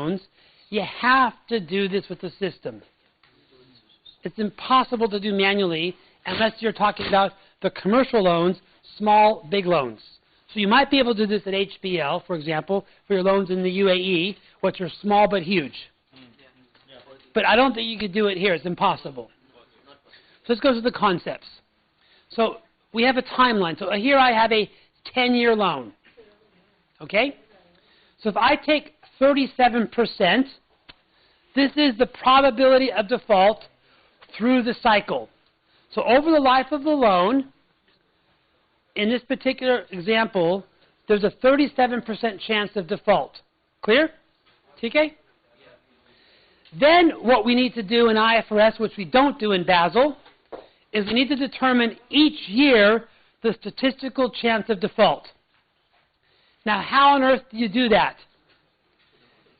loans, you have to do this with the system. It's impossible to do manually unless you're talking about the commercial loans, small, big loans. So you might be able to do this at HBL, for example, for your loans in the UAE, which are small but huge. But I don't think you could do it here. It's impossible. So let's go to the concepts. So we have a timeline. So here I have a 10-year loan. Okay? So if I take 37%, this is the probability of default through the cycle. So over the life of the loan, in this particular example, there's a 37% chance of default. Clear? TK? Then what we need to do in IFRS, which we don't do in Basel, is we need to determine each year the statistical chance of default. Now, how on earth do you do that?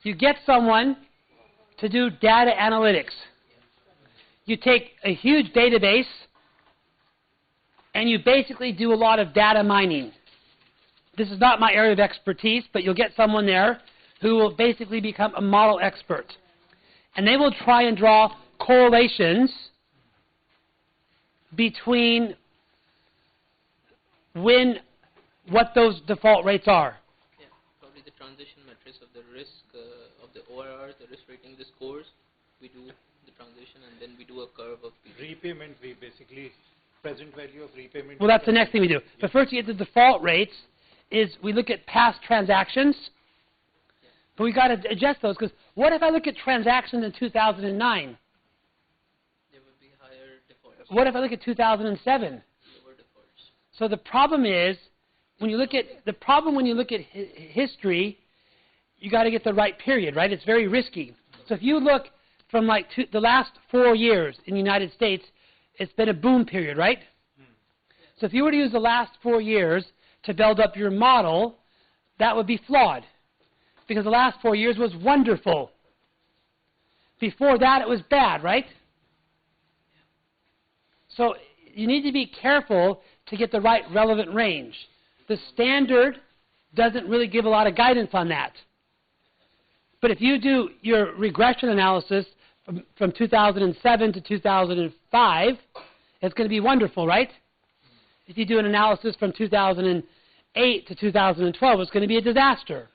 You get someone to do data analytics. You take a huge database and you basically do a lot of data mining. This is not my area of expertise, but you'll get someone there who will basically become a model expert. And they will try and draw correlations between what those default rates are. Yeah, probably the transition matrix of the risk of the ORRs, the risk rating, the scores. We do the transition and then we do a curve of repayment. We basically present value of repayment. Well, that's the next thing we do. But first, to get the default rates, is we look at past transactions. But we got to adjust those because what if I look at transactions in 2009? There would be higher defaults. What if I look at 2007? Lower defaults. So the problem is when you look at history, you got to get the right period, right? It's very risky. So if you look from like the last 4 years in the United States, it's been a boom period, right? So if you were to use the last 4 years to build up your model, that would be flawed. Because the last 4 years was wonderful. Before that, it was bad, right? So you need to be careful to get the right relevant range. The standard doesn't really give a lot of guidance on that. But if you do your regression analysis from 2007 to 2005, it's going to be wonderful, right? If you do an analysis from 2008 to 2012, it's going to be a disaster.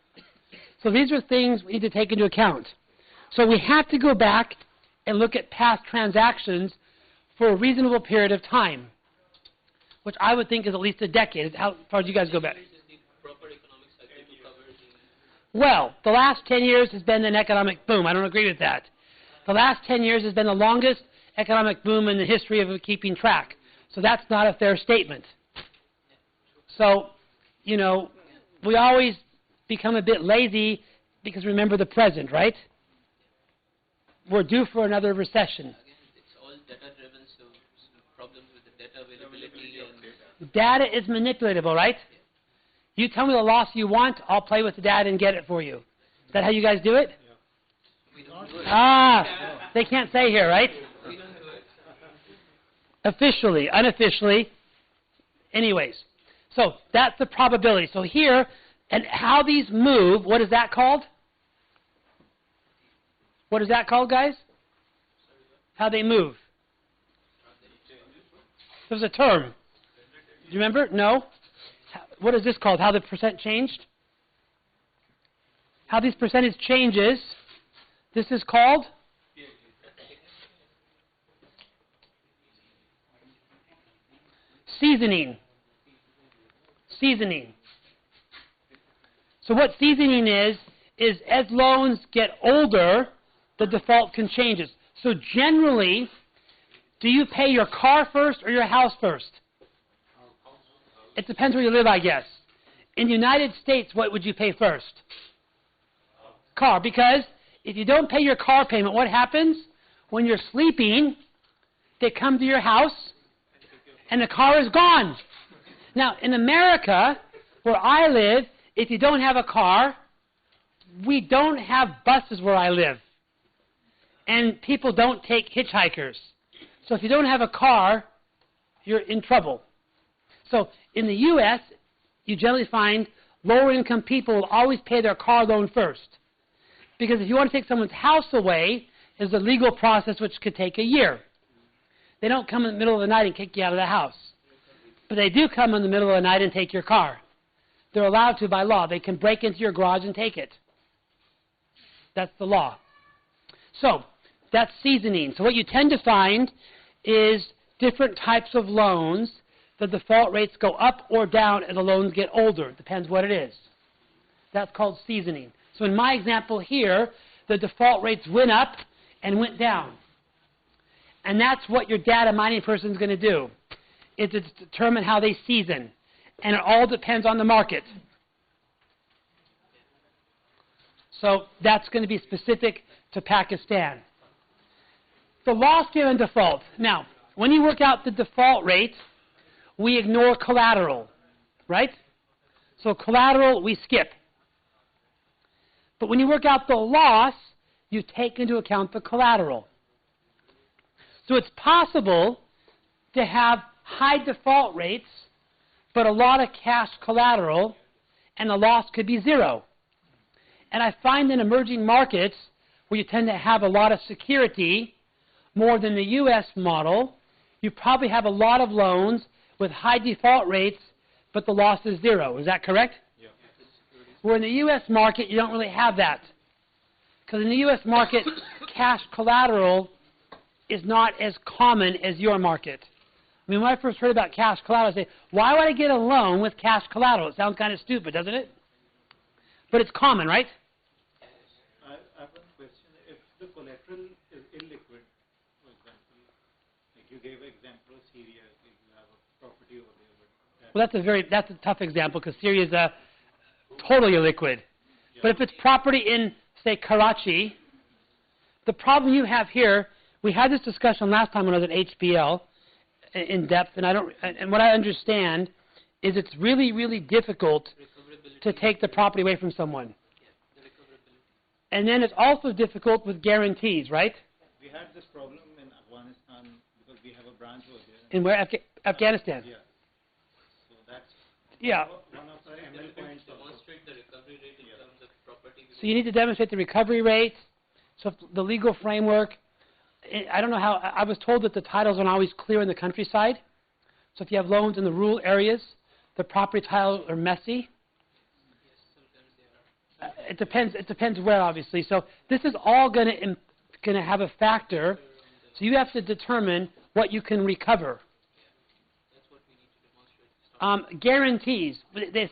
So these are things we need to take into account. So we have to go back and look at past transactions for a reasonable period of time, which I would think is at least a decade. How far do you guys go back? Well, the last 10 years has been an economic boom. I don't agree with that. The last 10 years has been the longest economic boom in the history of keeping track. So that's not a fair statement. So, you know, we always become a bit lazy because remember the present, right? We're due for another recession. Again, it's all data-driven, so problems with the data availability and data is manipulatable, right? You tell me the loss you want, I'll play with the data and get it for you. Is that how you guys do it? we don't do it. Ah, they can't say here, right? We don't do it. Officially, unofficially. Anyways, so that's the probability. So here, and how these move, what is that called? What is that called, guys? How they move. There's a term. Do you remember? No? What is this called? How the percent changed? How these percentage changes. This is called? Seasoning. Seasoning. So what seasoning is as loans get older, the default can change. So generally, do you pay your car first or your house first? It depends where you live, I guess. In the United States, what would you pay first? Car, because if you don't pay your car payment, what happens? When you're sleeping, they come to your house and the car is gone. Now, in America, where I live, if you don't have a car, we don't have buses where I live. And people don't take hitchhikers. So if you don't have a car, you're in trouble. So in the U.S., you generally find lower income people will always pay their car loan first. Because if you want to take someone's house away, there's a legal process which could take a year. They don't come in the middle of the night and kick you out of the house. But they do come in the middle of the night and take your car. They're allowed to by law. They can break into your garage and take it. That's the law. So, that's seasoning. So what you tend to find is different types of loans, the default rates go up or down as the loans get older. It depends what it is. That's called seasoning. So in my example here, the default rates went up and went down. And that's what your data mining person is going to do, is to determine how they season. And it all depends on the market. So that's going to be specific to Pakistan. The loss given default. Now, when you work out the default rate, we ignore collateral, right? So collateral, we skip. But when you work out the loss, you take into account the collateral. So it's possible to have high default rates, but a lot of cash collateral, and the loss could be zero. And I find in emerging markets where you tend to have a lot of security, more than the U.S. model, you probably have a lot of loans with high default rates, but the loss is zero. Is that correct? Yeah. Where in the U.S. market, you don't really have that. Because in the U.S. market, cash collateral is not as common as your market. I mean, when I first heard about cash collateral, I say, why would I get a loan with cash collateral? It sounds kind of stupid, doesn't it? But it's common, right? I have one question. If the collateral is illiquid, for example, like you gave an example of Syria, you have a property over there. Well, that's a tough example because Syria is totally illiquid. Yeah. But if it's property in, say, Karachi, the problem you have here, we had this discussion last time when I was at HBL in depth, and what I understand is it's really, really difficult to take the property away from someone. And then it's also difficult with guarantees, right? We had this problem in Afghanistan because we have a branch over there. In where? Afghanistan? Yeah. So that's Yeah. one of the ML points. Demonstrate the recovery rate in terms of property. So you need to demonstrate the recovery rate, so if the legal framework. I don't know how, I was told that the titles aren't always clear in the countryside. So if you have loans in the rural areas, the property titles are messy. It depends where, obviously. So this is all going to have a factor. So you have to determine what you can recover. Guarantees.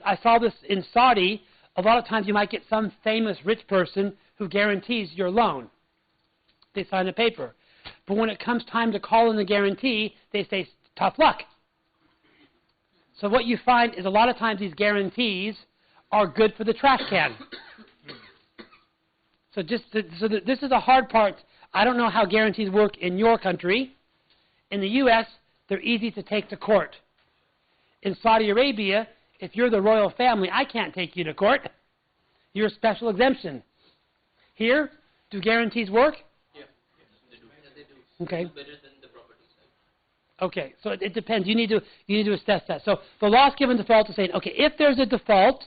I saw this in Saudi. A lot of times you might get some famous rich person who guarantees your loan. They sign a paper. But when it comes time to call in the guarantee, they say, tough luck. So what you find is a lot of times these guarantees are good for the trash can. So this is the hard part. I don't know how guarantees work in your country. In the U.S., they're easy to take to court. In Saudi Arabia, if you're the royal family, I can't take you to court. You're a special exemption. Here, do guarantees work? Okay. Better than the property side. Okay, so it depends. You need to assess that. So the loss given default is saying, okay, if there's a default,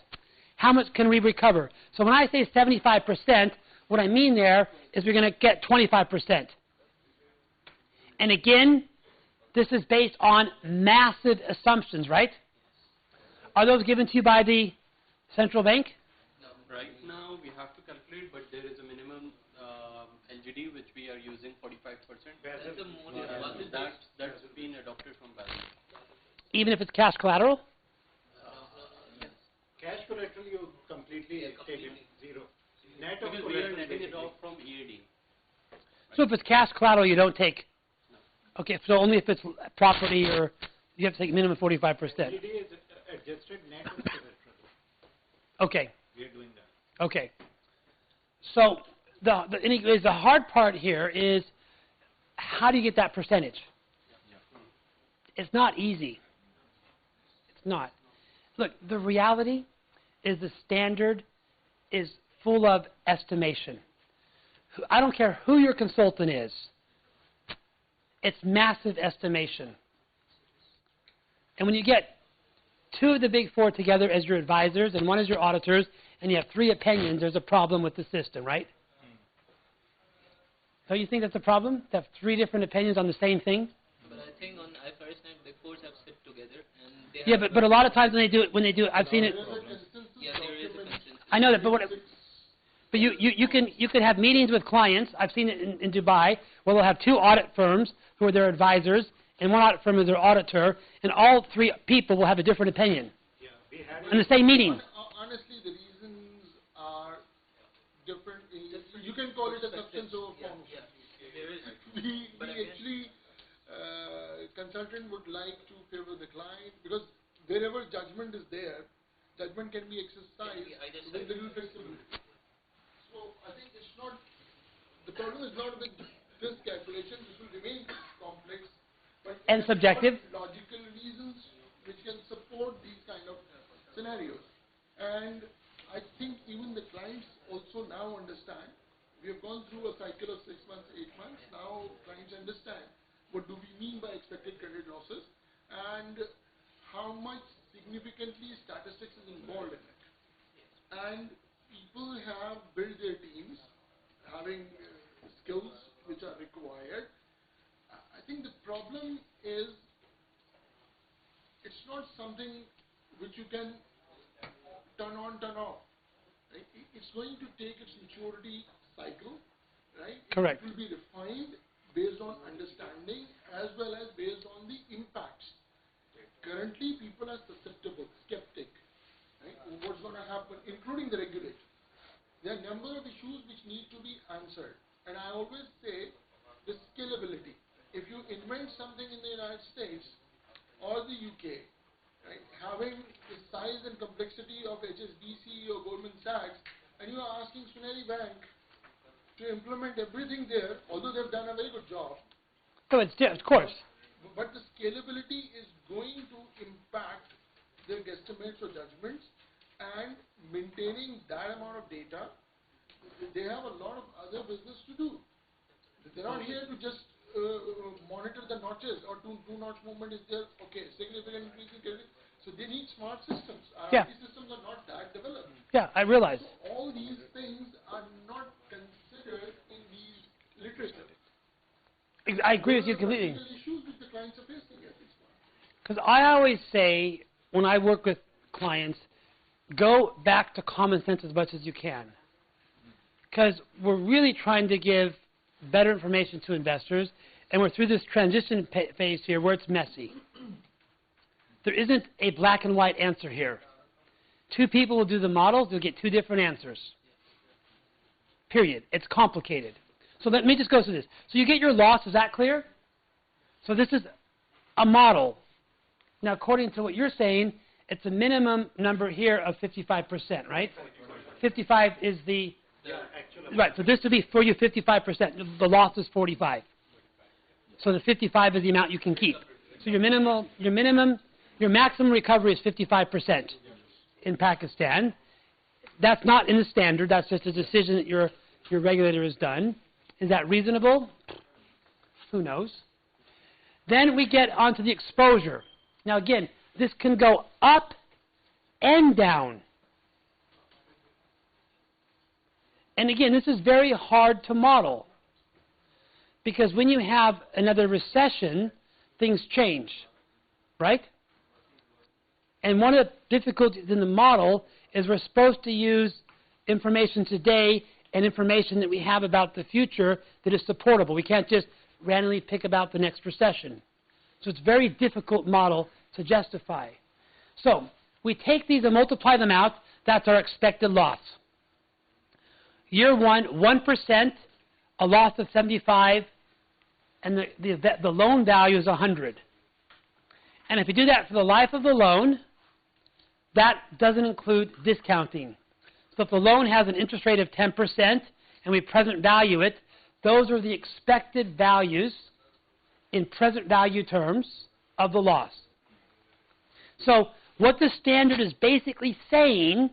how much can we recover? So when I say 75%, what I mean there is we're going to get 25%. And again, this is based on massive assumptions, right? Are those given to you by the central bank? Right now we have to calculate, but there is a minimum LGD which we are using 45%. That's the more That's been adopted from Basel. Even if it's cash collateral? Cash collateral you completely take it zero. Net of Because we are collateral netting it basically. off from EAD. So if it's cash collateral, you don't take. Okay, so only if it's property or you have to take minimum 45%. LGD is adjusted net of collateral. Okay, We are doing that. okay. So anyways, the hard part here is how do you get that percentage? It's not easy. It's not. Look, the reality is the standard is full of estimation. I don't care who your consultant is. It's massive estimation. And when you get two of the big four together as your advisors and one as your auditors and you have three opinions, there's a problem with the system, right? Don't you think that's a problem? To have 3 different opinions on the same thing? But I think on IFRS 9, the courts have sit together and they Yeah, have but a lot of times when they do it, I've seen it. yeah, there is a consensus. I know that, but you can have meetings with clients. I've seen it in Dubai where they'll have 2 audit firms who are their advisors, and 1 audit firm is their auditor, and all 3 people will have a different opinion in the same meeting. Honestly, the reasons are different. You can call it a substance over form. Yeah, there is. We But again- actually, consultant would like to favor the client because wherever judgment is there, judgment can be exercised Yeah, either with side. little flexibility. So I think it's not, the problem is not with this calculation, this will remain complex. But And subjective. logical reasons which can support these kind of scenarios. And I think even the clients also now understand. We have gone through a cycle of 6 months, 8 months. Now clients understand what do we mean by expected credit losses and how much significantly statistics is involved in it. And people have built their teams having skills which are required. I think the problem is it's not something which you can turn on, turn off. Right? It's going to take its maturity cycle, right? Correct. It will be refined based on understanding as well as based on the impacts. Currently, people are susceptible, skeptic, right? What's going to happen, including the regulator. There are a number of issues which need to be answered. And I always say the scalability. If you invent something in the United States or the UK, right, having the size and complexity of HSBC or Goldman Sachs, and you are asking Suneri Bank to implement everything there, although they've done a very good job, So it's of course. but the scalability is going to impact their guesstimates or judgments, and maintaining that amount of data, they have a lot of other business to do. They're not here to just monitor the notches or two-notch movement is there, okay, significant increase in credit. So they need smart systems. Our Yeah. IT systems are not that developed. Yeah, I realize. So all these things are not considered in these literature. I agree with you Those are the completely. practical issues which the clients are facing at this point. Because I always say, when I work with clients, go back to common sense as much as you can. Because we're really trying to give better information to investors, and we're through this transition phase here where it's messy. There isn't a black and white answer here. 2 people will do the models, they'll get 2 different answers. Period. It's complicated. So let me just go through this. So you get your loss, is that clear? So this is a model. Now, according to what you're saying, it's a minimum number here of 55%, right? 55 is the... Right, so this would be for you 55%. The loss is 45. So the 55 is the amount you can keep. So your maximum recovery is 55% in Pakistan. That's not in the standard. That's just a decision that your regulator has done. Is that reasonable? Who knows? Then we get onto the exposure. Now again, this can go up and down. And again, this is very hard to model because when you have another recession, things change, right? And one of the difficulties in the model is we're supposed to use information today and information that we have about the future that is supportable. We can't just randomly pick about the next recession. So it's a very difficult model to justify. So we take these and multiply them out. That's our expected loss. Year 1%, a loss of 75, and the loan value is 100. And if you do that for the life of the loan, that doesn't include discounting. So if the loan has an interest rate of 10% and we present value it, those are the expected values in present value terms of the loss. So what the standard is basically saying